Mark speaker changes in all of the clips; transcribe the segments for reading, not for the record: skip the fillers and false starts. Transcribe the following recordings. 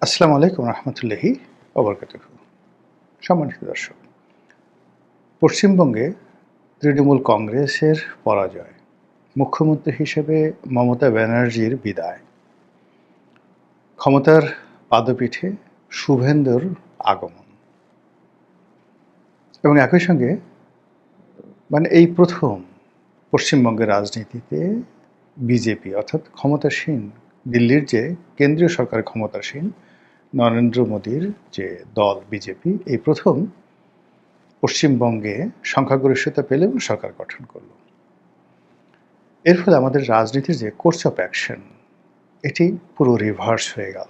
Speaker 1: আসসালামু আলাইকুম রহমতুল্লাহি ওবরকাতুহু। সম্মানিত দর্শক, পশ্চিমবঙ্গে তৃণমূল কংগ্রেসের পরাজয়, মুখ্যমন্ত্রী হিসেবে মমতা ব্যানার্জির বিদায়, ক্ষমতার পাদপীঠে শুভেন্দুর আগমন এবং একই সঙ্গে এই প্রথম পশ্চিমবঙ্গের রাজনীতিতে বিজেপি অর্থাৎ ক্ষমতাসীন দিল্লির যে কেন্দ্রীয় সরকার ক্ষমতাসীন নরেন্দ্র মোদীর যে দল বিজেপি এই প্রথম পশ্চিমবঙ্গে সংখ্যাগরিষ্ঠতা পেল এবং সরকার গঠন করল। এর ফলে আমাদের রাজনীতির যে কোর্স অফ অ্যাকশন এটি পুরো রিভার্স হয়ে গেল।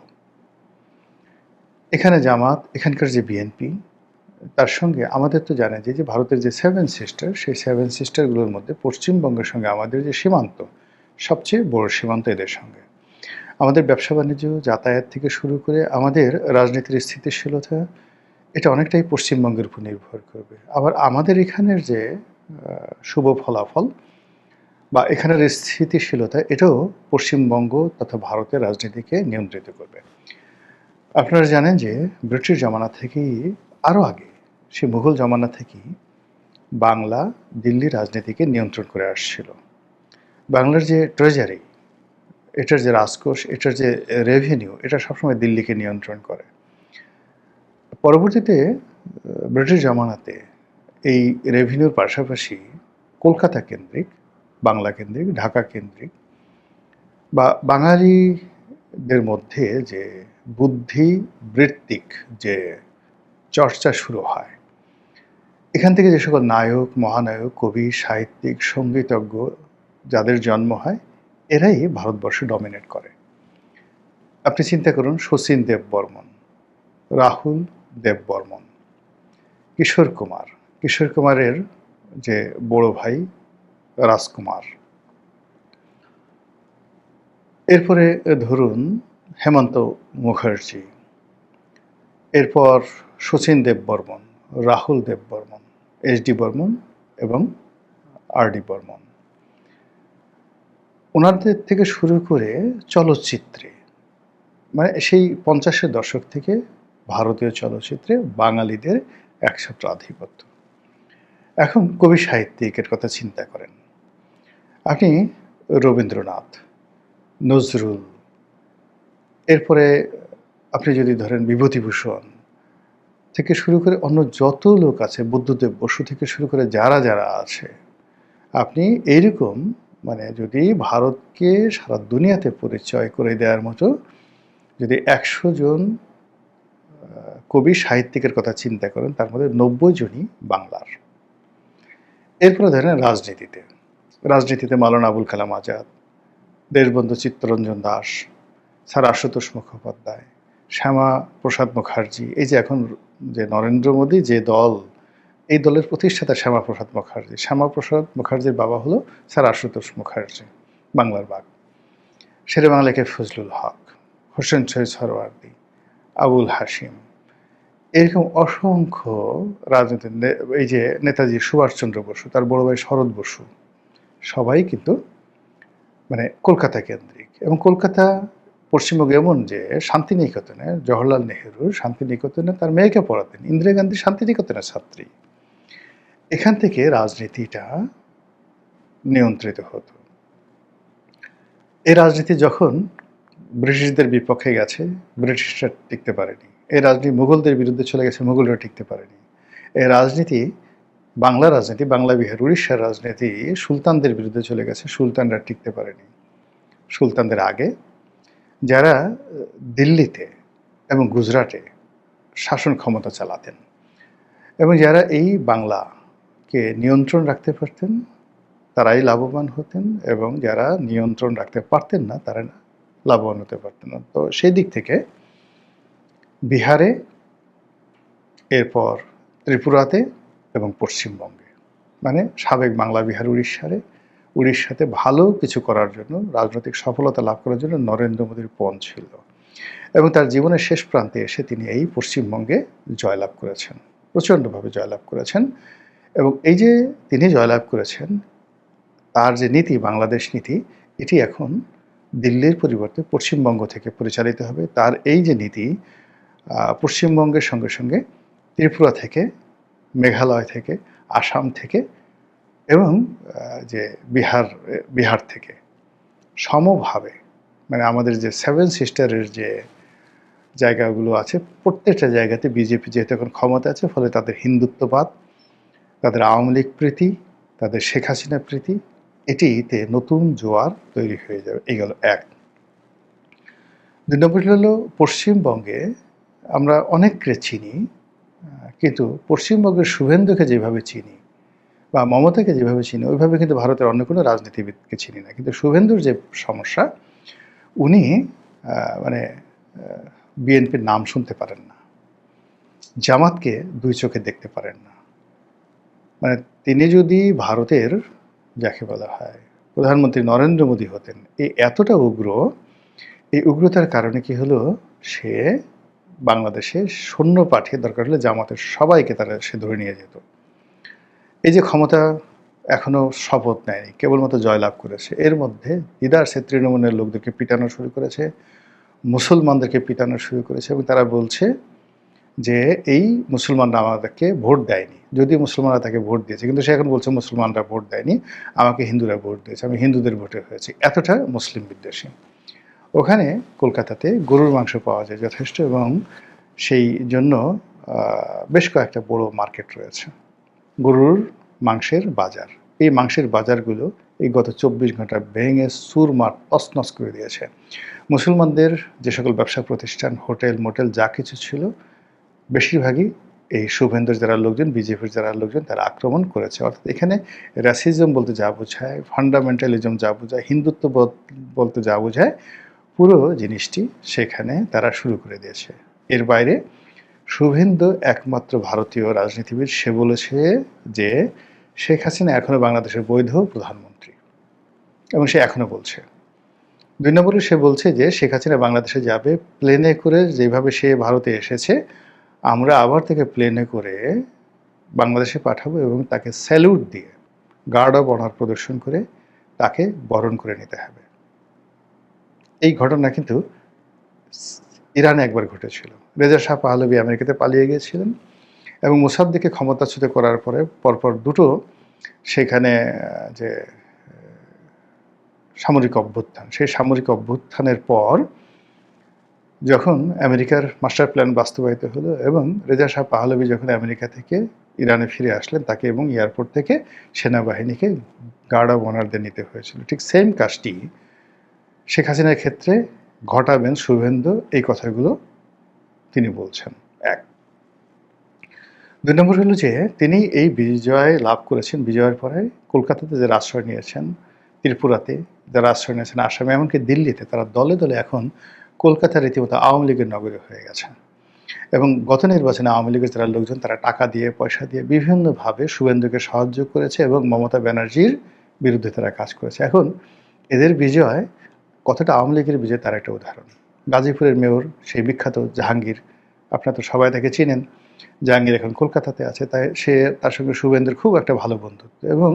Speaker 1: এখানে জামাত, এখানকার যে বিএনপি, তার সঙ্গে আমাদের তো জানেন যে ভারতের যে সেভেন সিস্টার, সেই সেভেন সিস্টারগুলোর মধ্যে পশ্চিমবঙ্গের সঙ্গে আমাদের যে সীমান্ত, সবচেয়ে বড় সীমান্ত এদের সঙ্গে। আমাদের ব্যবসা বাণিজ্য, যাতায়াত থেকে শুরু করে আমাদের রাজনীতির স্থিতিশীলতা, এটা অনেকটাই পশ্চিমবঙ্গের উপর নির্ভর করবে। আবার আমাদের এখানের যে শুভ ফলাফল বা এখানের স্থিতিশীলতা, এটাও পশ্চিমবঙ্গ তথা ভারতের রাজনীতিকে নিয়ন্ত্রিত করবে। আপনারা জানেন যে ব্রিটিশ জমানা থেকেই, আরও আগে সে মুঘল জমানা থেকেই বাংলা দিল্লি রাজনীতিকে নিয়ন্ত্রণ করে আসছিল। বাংলার যে ট্রেজারি, এটার যে রাজকোষ, এটার যে রেভিনিউ, এটা সবসময় দিল্লিকে নিয়ন্ত্রণ করে। পরবর্তীতে ব্রিটিশ জমানাতে এই রেভিনিউর পাশাপাশি কলকাতা কেন্দ্রিক, বাংলা কেন্দ্রিক, ঢাকা কেন্দ্রিক বা বাঙালিদের মধ্যে যে বুদ্ধিবৃত্তিক যে চর্চা শুরু হয়, এখান থেকে যে সকল নায়ক, মহানায়ক, কবি, সাহিত্যিক, সঙ্গীতজ্ঞ যাদের জন্ম হয়, এরাই ভারতবর্ষ ডমিনেট করে। আপনি চিন্তা করুন, শচীন দেববর্মন, রাহুল দেববর্মন, কিশোর কুমারের যে বড় ভাই রাজকুমার, এরপরে ধরুন হেমন্ত মুখার্জি, এরপর শচীন দেববর্মন, রাহুল দেববর্মন, এস.ডি. বর্মন এবং আর.ডি. বর্মন। ওনাদের থেকে শুরু করে চলচ্চিত্রে, সেই 50-এর দশক থেকে ভারতীয় চলচ্চিত্রে বাঙালিদের একছত্র আধিপত্য। এখন কবি সাহিত্যিকের কথা চিন্তা করেন, আপনি রবীন্দ্রনাথ, নজরুল, এরপরে আপনি যদি ধরেন বিভূতিভূষণ থেকে শুরু করে অন্য যত লোক আছে, বুদ্ধদেব বসু থেকে শুরু করে যারা যারা আছে, আপনি এইরকম যদি ভারতকে সারা দুনিয়াতে পরিচয় করে দেওয়ার মতো যদি 100 জন কবি সাহিত্যিকের কথা চিন্তা করেন, তার মধ্যে 90 জনই বাংলার। এরপরে ধরেন রাজনীতিতে মাওলানা আবুল কালাম আজাদ, দেশবন্ধু চিত্তরঞ্জন দাস, স্যার আশুতোষ মুখোপাধ্যায়, শ্যামা প্রসাদ মুখার্জি, এই যে এখন যে নরেন্দ্র মোদী যে দল, এই দলের প্রতিষ্ঠাতা শ্যামা প্রসাদ মুখার্জির বাবা হলো স্যার আশুতোষ মুখার্জি, বাংলার বাঘ। শেরে বাংলা কে ফজলুল হক, হোসেন শহীদ সরওয়ার্দী, আবুল হাসিম, এরকম অসংখ্য রাজনীতির, এই যে নেতাজি সুভাষচন্দ্র বসু, তার বড় ভাই শরৎ বসু, সবাই কিন্তু কলকাতা কেন্দ্রিক। এবং কলকাতা পশ্চিমবঙ্গ এমন যে শান্তিনিকেতনে জওহরলাল নেহেরু শান্তিনিকেতনে তার মেয়েকে পড়াতেন, ইন্দিরা গান্ধী শান্তিনিকেতনের ছাত্রী। এখান থেকে রাজনীতিটা নিয়ন্ত্রিত হতো। এই রাজনীতি যখন ব্রিটিশদের বিপক্ষে গেছে, ব্রিটিশরা টিকতে পারেনি। এই রাজনীতি মুঘলদের বিরুদ্ধে চলে গেছে, মুঘলরা টিকতে পারেনি। এই রাজনীতি, বাংলা রাজনীতি, বাংলা বিহার উড়িষ্যার রাজনীতি সুলতানদের বিরুদ্ধে চলে গেছে, সুলতানরা টিকতে পারেনি। সুলতানদের আগে যারা দিল্লিতে এবং গুজরাটে শাসন ক্ষমতা চালাতেন এবং যারা এই বাংলাকে নিয়ন্ত্রণ রাখতে পারতেন, তারাই লাভবান হতেন, এবং যারা নিয়ন্ত্রণ রাখতে পারতেন না, তারা লাভবান হতে পারতেন না। তো সেই দিক থেকে বিহারে, এরপর ত্রিপুরাতে এবং পশ্চিমবঙ্গে, সাবেক বাংলা বিহার উড়িষ্যাতে ভালো কিছু করার জন্য, রাজনৈতিক সফলতা লাভ করার জন্য নরেন্দ্র মোদীর পণ ছিল। এবং তার জীবনের শেষ প্রান্তে এসে তিনি এই পশ্চিমবঙ্গে জয়লাভ করেছেন, প্রচণ্ডভাবে জয়লাভ করেছেন। এবং এই যে তিনি জয়লাভ করেছেন, তার যে নীতি, বাংলাদেশ নীতি, এটি এখন দিল্লির পরিবর্তে পশ্চিমবঙ্গ থেকে পরিচালিত হবে। তার এই যে নীতি পশ্চিমবঙ্গের সঙ্গে সঙ্গে ত্রিপুরা থেকে, মেঘালয় থেকে, আসাম থেকে এবং যে বিহার থেকে সমভাবে, মানে আমাদের যে সেভেন সিস্টারের যে জায়গাগুলো আছে প্রত্যেকটা জায়গাতে বিজেপি যেহেতু এখন ক্ষমতা আছে, ফলে তাদের হিন্দুত্ববাদ, তাদের আওয়ামী লীগ প্রীতি, তাদের শেখ হাসিনা প্রীতি, এটিতে নতুন জোয়ার তৈরি হয়ে যাবে। এই গেল এক। ২ নম্বরটি হলো পশ্চিমবঙ্গে আমরা অনেককে চিনি, কিন্তু পশ্চিমবঙ্গের শুভেন্দুকে যেভাবে চিনি বা মমতাকে যেভাবে চিনি ওইভাবে কিন্তু ভারতের অন্য কোনো রাজনীতিবিদকে চিনি না। কিন্তু শুভেন্দুর যে সমস্যা, উনি মানে বিএনপির নাম শুনতে পারেন না, জামাতকে দুই চোখে দেখতে পারেন না। মানে তিনি যদি ভারতের যাকে বলা হয় প্রধানমন্ত্রী নরেন্দ্র মোদী হতেন, এই এতটা উগ্র, এই উগ্রতার কারণে কি হলো, সে বাংলাদেশে সৈন্য পাঠিয়ে দরকার হলে জামাতের সবাইকে সে ধরে নিয়ে যেত। এই যে ক্ষমতা এখনো শপথ নেয়নি, কেবলমাত্র জয়লাভ করেছে, এর মধ্যে সে তৃণমূলের লোকদেরকে পিটানো শুরু করেছে, মুসলমানদেরকে পিটানো শুরু করেছে এবং তারা বলছে যে এই মুসলমানরা আমাদেরকে ভোট দেয়নি, যদিও মুসলমানরা তাকে ভোট দিয়েছে, কিন্তু সে এখন বলছে মুসলমানরা ভোট দেয়নি, আমাকে হিন্দুরা ভোট দিয়েছে, আমি হিন্দুদের ভোটে হয়েছি। এতটা মুসলিম বিদ্বেষী। ওখানে কলকাতাতে গরুর মাংস পাওয়া যায় যথেষ্ট, এবং সেই জন্য বেশ কয়েকটা বড় মার্কেট রয়েছে, গরুর মাংসের বাজার। এই মাংসের বাজারগুলো এই গত ২৪ ঘন্টা ভেঙে চুরমার তছনছ করে দিয়েছে। মুসলমানদের যে সকল ব্যবসা প্রতিষ্ঠান, হোটেল মোটেল যা কিছু ছিল, বেশিরভাগই এই শুভেন্দুর যারা লোকজন, বিজেপির যারা লোকজন, তারা আক্রমণ করেছে। অর্থাৎ এখানে র্যাসিজম বলতে যা বোঝায়, ফান্ডামেন্টালিজম যা বোঝায়, হিন্দুত্ব বলতে যা বোঝায়, পুরো জিনিসটি সেখানে তারা শুরু করে দিয়েছে। এর বাইরে শুভেন্দু একমাত্র ভারতীয় রাজনীতিবিদ, সে বলেছে যে শেখ হাসিনা এখনও বাংলাদেশের বৈধ প্রধানমন্ত্রী, এবং সে এখনও বলছে। ২ নম্বরে সে বলছে যে শেখ হাসিনা বাংলাদেশে যাবে প্লেনে করে, যেভাবে সে ভারতে এসেছে আমরা আবার তাকে প্লেনে করে বাংলাদেশে পাঠাবো এবং তাকে স্যালুট দিয়ে গার্ড অব অনার প্রদর্শন করে তাকে বরণ করে নিতে হবে। এই ঘটনা কিন্তু ইরানে একবার ঘটেছিল। রেজা শাহ পাহলভি আমেরিকাতে পালিয়ে গিয়েছিলেন এবং মোসাদ্দেককে ক্ষমতাচ্যুত করার পরে পরপর দুটো সেখানে যে সামরিক অভ্যুত্থান, সেই সামরিক অভ্যুত্থানের পর যখন আমেরিকার মাস্টার প্ল্যান বাস্তবায়িত হলো এবং রেজা শাহ পাহলভি যখন আমেরিকা থেকে ইরানে ফিরে আসলেন, তাকে এবং এয়ারপোর্ট থেকে সেনাবাহিনীকে গার্ড অব অনারদের নিতে হয়েছিল। ঠিক সেম কাজটি শেখ হাসিনার ক্ষেত্রে ঘটাবেন শুভেন্দু, এই কথাগুলো তিনি বলছেন। এক। ২ নম্বর হলো যে তিনি এই বিজয় লাভ করেছেন, বিজয়ের পরে কলকাতাতে যারা আশ্রয় নিয়েছেন, ত্রিপুরাতে যারা আশ্রয় নিয়েছেন, আসামে, এমনকি দিল্লিতে, তারা দলে দলে এখন কলকাতা রীতিমতো আওয়ামী লীগের নগরী হয়ে গেছে। এবং গত নির্বাচনে আওয়ামী লীগের যারা লোকজন, তারা টাকা দিয়ে, পয়সা দিয়ে বিভিন্নভাবে শুভেন্দুকে সাহায্য করেছে এবং মমতা ব্যানার্জির বিরুদ্ধে তারা কাজ করেছে। এখন এদের বিজয় কতটা আওয়ামী লীগের বিজয়, তার একটা উদাহরণ। গাজীপুরের মেয়র সেই বিখ্যাত জাহাঙ্গীর, আপনারা তো সবাই তাকে চিনেন, জাহাঙ্গীর এখন কলকাতাতে আছে, তাই তার সঙ্গে শুভেন্দুর খুব একটা ভালো বন্ধুত্ব, এবং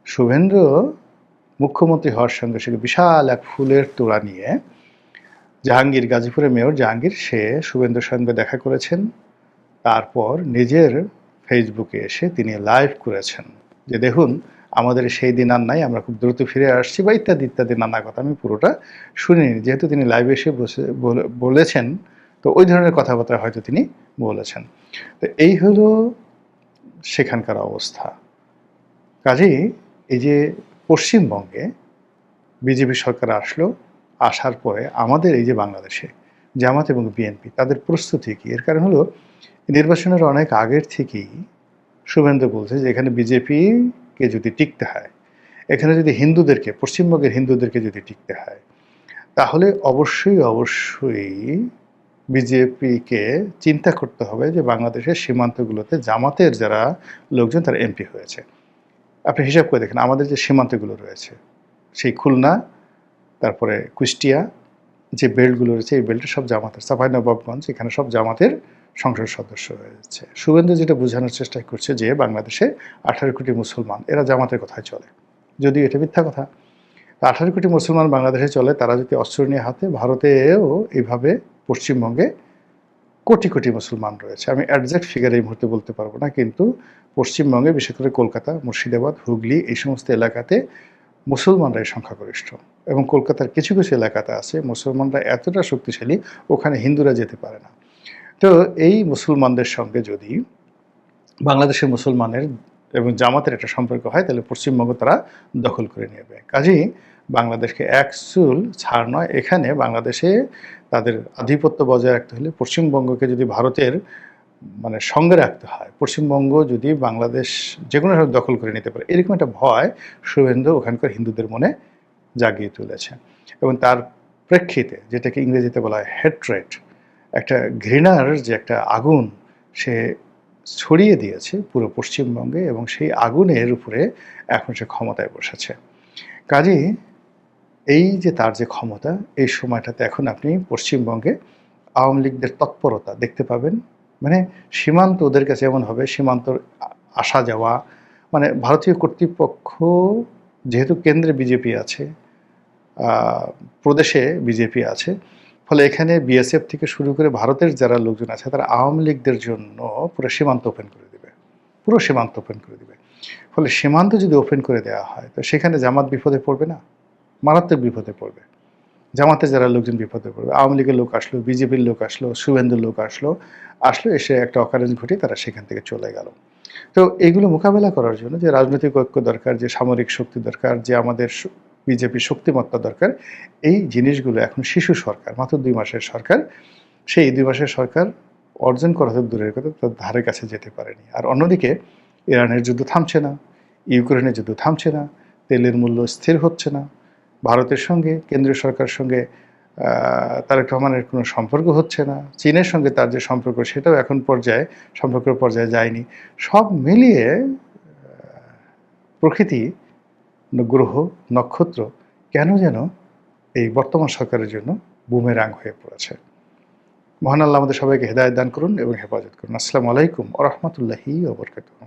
Speaker 1: শুভেন্দু মুখ্যমন্ত্রী হওয়ার সঙ্গে সঙ্গে বিশাল এক ফুলের তোড়া নিয়ে জাহাঙ্গীর, গাজীপুরের মেয়র জাহাঙ্গীর, সে শুভেন্দুর সঙ্গে দেখা করেছেন। তারপর নিজের ফেসবুকে এসে তিনি লাইভ করেছেন যে দেখুন আমাদের সেই দিন আর নাই, আমরা খুব দ্রুত ফিরে আসছি, বা ইত্যাদি ইত্যাদি নানা কথা। আমি পুরোটা শুনিনি, যেহেতু তিনি লাইভে এসে বলেছেন, তো ওই ধরনের কথাবার্তা হয়তো তিনি বলেছেন। তো এই হলো সেখানকার অবস্থা। কাজেই এই যে পশ্চিমবঙ্গে বিজেপি সরকার আসলো, আসার পরে আমাদের এই যে বাংলাদেশে জামাত এবং বিএনপি, তাদের প্রস্তুতি কী? এর কারণ হলো নির্বাচনের অনেক আগের থেকেই শুভেন্দু বলছে যে এখানে বিজেপিকে যদি টিকতে হয়, এখানে যদি হিন্দুদেরকে, পশ্চিমবঙ্গের হিন্দুদেরকে যদি টিকতে হয়, তাহলে অবশ্যই বিজেপিকে চিন্তা করতে হবে যে বাংলাদেশের সীমান্তগুলোতে জামাতের যারা লোকজন, তারা এমপি হয়েছে। আপনি হিসাব করে দেখেন, আমাদের যে সীমান্তগুলো রয়েছে, সেই খুলনা, তারপরে কুষ্টিয়া, যে বেল্টগুলো রয়েছে, এই বেল্টে সব জামাতের, চাঁপাইনবাবগঞ্জ, এখানে সব জামাতের সংসদ সদস্য হয়েছে। শুভেন্দু যেটা বোঝানোর চেষ্টা করছে যে বাংলাদেশে 18 কোটি মুসলমান, এরা জামাতের কথায় চলে, যদিও এটা মিথ্যা কথা। 18 কোটি মুসলমান বাংলাদেশে চলে, তারা যদি অস্ত্র নিয়ে হাতে, ভারতেও এইভাবে পশ্চিমবঙ্গে কোটি কোটি মুসলমান রয়েছে। আমি একজ্যাক্ট ফিগার এই মুহূর্তে বলতে পারবো না, কিন্তু পশ্চিমবঙ্গে বিশেষ করে কলকাতা, মুর্শিদাবাদ, হুগলি এই সমস্ত এলাকাতে মুসলমানরাই সংখ্যাগরিষ্ঠ, এবং কলকাতার কিছু কিছু এলাকাতে আছে মুসলমানরা এতটা শক্তিশালী ওখানে হিন্দুরা যেতে পারে না। তো এই মুসলমানদের সঙ্গে যদি বাংলাদেশের মুসলমানের এবং জামাতের একটা সম্পর্ক হয়, তাহলে পশ্চিমবঙ্গ তারা দখল করে নেবে। কাজেই বাংলাদেশকে এক চুল ছাড় নয়, এখানে বাংলাদেশে তাদের আধিপত্য বজায় রাখতে হলে পশ্চিমবঙ্গকে যদি ভারতের সঙ্গে রাখতে হয়, পশ্চিমবঙ্গ যদি বাংলাদেশ যে কোনো সময় দখল করে নিতে পারে, এরকম একটা ভয় শুভেন্দু ওখানকার হিন্দুদের মনে জাগিয়ে তুলেছে। এবং তার প্রেক্ষিতে যেটাকে ইংরেজিতে বলা হয় হেট্রেট, একটা ঘৃণার যে একটা আগুন সে ছড়িয়ে দিয়েছে পুরো পশ্চিমবঙ্গে, এবং সেই আগুনের উপরে এখন সে ক্ষমতায় বসেছে। কাজেই এই যে তার যে ক্ষমতা, এই সময়টাতে এখন আপনি পশ্চিমবঙ্গে আওয়ামী লীগদের তৎপরতা দেখতে পাবেন। সীমান্ত ওদের কাছে এমন হবে, সীমান্তর আসা যাওয়া, ভারতীয় কর্তৃপক্ষ যেহেতু কেন্দ্রে বিজেপি আছে, প্রদেশে বিজেপি আছে, ফলে এখানে বিএসএফ থেকে শুরু করে ভারতের যারা লোকজন আছে তারা আওয়ামী লীগদের জন্য পুরো সীমান্ত ওপেন করে দেবে, পুরো সীমান্ত ওপেন করে দেবে। ফলে সীমান্ত যদি ওপেন করে দেওয়া হয়, তো সেখানে জামাত বিপদে পড়বে না? মারাত্মক বিপদে পড়বে। জামাতের যারা লোকজন বিপদে পড়বে, আওয়ামী লীগের লোক আসলো, বিজেপির লোক আসলো, শুভেন্দুর লোক আসলো, এসে একটা অকারেন্স ঘটিয়ে তারা সেখান থেকে চলে গেল। তো এইগুলো মোকাবেলা করার জন্য যে রাজনৈতিক ঐক্য দরকার, যে সামরিক শক্তি দরকার, যে আমাদের বিজেপির শক্তিমত্তা দরকার, এই জিনিসগুলো এখন শিশু সরকার, মাত্র 2 মাসের সরকার, সেই 2 মাসের সরকার অর্জন করা তো দূরের কথা, তার ধারে কাছে যেতে পারেনি। আর অন্যদিকে ইরানের যুদ্ধ থামছে না, ইউক্রেনের যুদ্ধ থামছে না, তেলের মূল্য স্থির হচ্ছে না, ভারতের সঙ্গে কেন্দ্রীয় সরকারের সঙ্গে তারেক রহমানের কোনো সম্পর্ক হচ্ছে না, চীনের সঙ্গে তার যে সম্পর্ক সেটাও এখন সম্পর্কের পর্যায়ে যায়নি। সব মিলিয়ে প্রকৃতি, গ্রহ, নক্ষত্র কেন যেন এই বর্তমান সরকারের জন্য বুমেরাং হয়ে পড়েছে। মহান আল্লাহ আমাদের সবাইকে হেদায়েত দান করুন এবং হেফাজত করুন। আসসালামু আলাইকুম ওয়া রাহমাতুল্লাহি ওয়া বারাকাতুহু।